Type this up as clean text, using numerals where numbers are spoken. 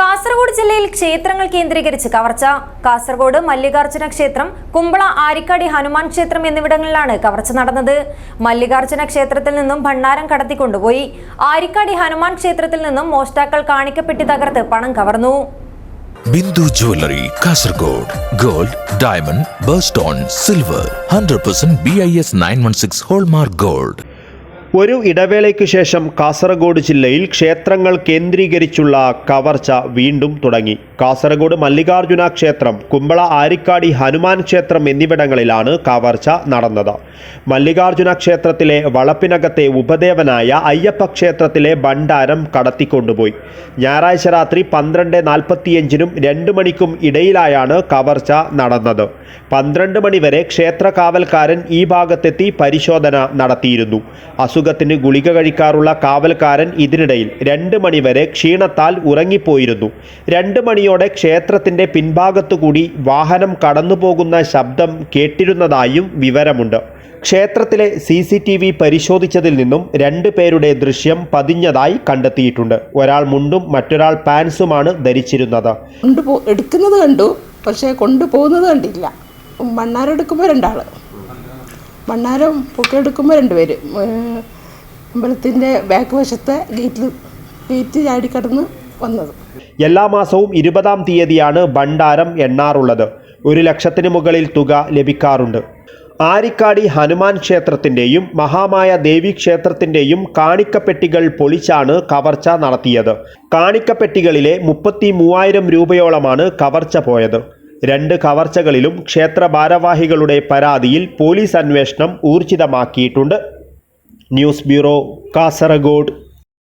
കാസർഗോഡ് ജില്ലയിൽ ക്ഷേത്രങ്ങൾ കേന്ദ്രീകരിച്ച് കവർച്ച. കാസർഗോഡ് മല്ലികാർജുന ക്ഷേത്രം, കുമ്പള ആരിക്കാടി ഹനുമാൻ ക്ഷേത്രം എന്നിവിടങ്ങളിലാണ് കവർച്ച നടന്നത്. മല്ലികാർജുന ക്ഷേത്രത്തിൽ നിന്നും ഭണ്ഡാരം കടത്തിക്കൊണ്ടുപോയി. ആരിക്കാടി ഹനുമാൻ ക്ഷേത്രത്തിൽ നിന്നും മോഷ്ടാക്കൾ കാണിക്കപ്പെട്ടി തകർത്ത് പണം കവർന്നു. Bindu jewellery, Kasaragod. Gold, diamond, birthstone, silver, 100% BIS 916 hallmark gold. ഒരു ഇടവേളയ്ക്കു ശേഷം കാസർഗോഡ് ജില്ലയിൽ ക്ഷേത്രങ്ങൾ കേന്ദ്രീകരിച്ചുള്ള കവർച്ച വീണ്ടും തുടങ്ങി. കാസർഗോഡ് മല്ലികാർജുന ക്ഷേത്രം, കുമ്പള ആരിക്കാടി ഹനുമാൻ ക്ഷേത്രം എന്നിവിടങ്ങളിലാണ് കവർച്ച നടന്നത്. മല്ലികാർജുന ക്ഷേത്രത്തിലെ വളപ്പിനകത്തെ ഉപദേവനായ അയ്യപ്പ ക്ഷേത്രത്തിലെ ഭണ്ഡാരം കടത്തിക്കൊണ്ടുപോയി. ഞായറാഴ്ച രാത്രി 12:45-നും 2 മണിക്കും ഇടയിലായാണ് കവർച്ച നടന്നത്. 12 മണി വരെ ക്ഷേത്ര കാവൽക്കാരൻ ഈ ഭാഗത്തെത്തി പരിശോധന നടത്തിയിരുന്നു. അസുഖത്തിന് ഗുളിക കഴിക്കാറുള്ള കാവൽക്കാരൻ ഇതിനിടയിൽ 2 മണിവരെ ക്ഷീണത്താൽ ഉറങ്ങിപ്പോയിരുന്നു. 2 മണിയോടെ ക്ഷേത്രത്തിൻ്റെ പിൻഭാഗത്തുകൂടി വാഹനം കടന്നുപോകുന്ന ശബ്ദം കേട്ടിരുന്നതായും വിവരമുണ്ട്. ക്ഷേത്രത്തിലെ CCTV പരിശോധിച്ചതിൽ നിന്നും 2 പേരുടെ ദൃശ്യം പതിഞ്ഞതായി കണ്ടെത്തിയിട്ടുണ്ട്. ഒരാൾ മുണ്ടും മറ്റൊരാൾ പാൻസുമാണ് ധരിച്ചിരുന്നത്. എടുക്കുന്നത് കണ്ടു, പക്ഷേ കൊണ്ടുപോകുന്നത് കണ്ടില്ല. ഭണ്ഡാരം എടുക്കുമ്പോൾ 2 ആൾ, ഭണ്ഡാരം പൊക്കിയെടുക്കുമ്പോൾ 2 പേര്. അമ്പലത്തിൻ്റെ ബാക്ക് വശത്തെ ഗേറ്റ് ചാടിക്കടന്ന് വന്നത്. എല്ലാ മാസവും 20-ാം തീയതിയാണ് ഭണ്ഡാരം എണ്ണാറുള്ളത്. 1 ലക്ഷത്തിന് മുകളിൽ തുക ലഭിക്കാറുണ്ട്. ആരിക്കാടി ഹനുമാൻ ക്ഷേത്രത്തിൻ്റെയും മഹാമായ ദേവി ക്ഷേത്രത്തിൻ്റെയും കാണിക്കപ്പെട്ടികൾ പൊളിച്ചാണ് കവർച്ച നടത്തിയത്. കാണിക്കപ്പെട്ടികളിലെ 33,000 രൂപയോളമാണ് കവർച്ച പോയത്. 2 കവർച്ചകളിലും ക്ഷേത്ര ഭാരവാഹികളുടെ പരാതിയിൽ പോലീസ് അന്വേഷണം ഊർജിതമാക്കിയിട്ടുണ്ട്. News bureau, Kasaragod.